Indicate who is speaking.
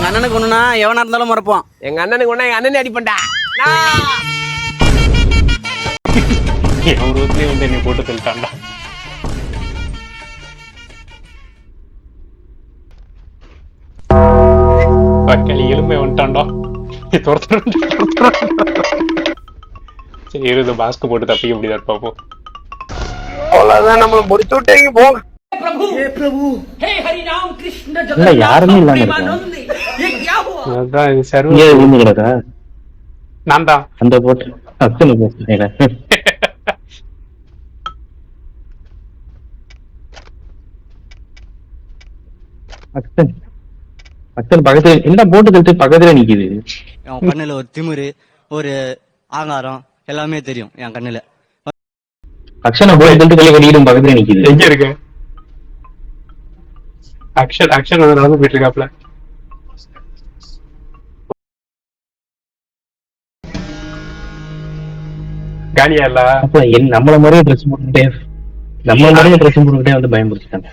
Speaker 1: எங்க அண்ணனுக்கு ஒண்ணுனா எவனா இருந்தாலும் மறப்போம்.
Speaker 2: எங்க அண்ணனுக்கு ஒண்ணா எங்க அண்ணனே அடிப்பண்டா.
Speaker 3: என் உருவத்திலே வந்து என்னை போட்டு தள்ளிட்டான்டா. பக்கலி எலும்பை வந்துட்டான்டா. சரி இருது மாஸ்க் போட்டு தப்பிக்க முடியாது பாப்போம்.
Speaker 2: அவ்வளவுதான் நம்மள முடிச்சு விட்டீங்க போங்க.
Speaker 4: யாருமே இல்லாம
Speaker 3: அதான் இது சர்வ
Speaker 4: விழுந்துக்கிறதா
Speaker 3: நான் தான்
Speaker 4: அந்த போட்டு அத்தனை போட்டு அத்தன் அத்தன் பக்கத்துல என்ன போட்டு தட்டு பக்கத்துல நிக்குது.
Speaker 1: என் கண்ணுல ஒரு திமிரு, ஒரு ஆங்காரம் எல்லாமே தெரியும் என் கண்ணுல.
Speaker 4: அக்ஷனை போட்டு தட்டு கையில கட்டிக்கிட்டு பக்கத்துல நிக்குது.
Speaker 3: எங்க இருக்கு அக்ஷன் வந்து நடந்து போயிட்டு இருக்காப்ல. காலியா இல்ல
Speaker 4: அப்ப நம்மள மாதிரியே ட்ரெஸ் போட்டுக்கிட்டே வந்து பயன்படுத்திட்டாங்க.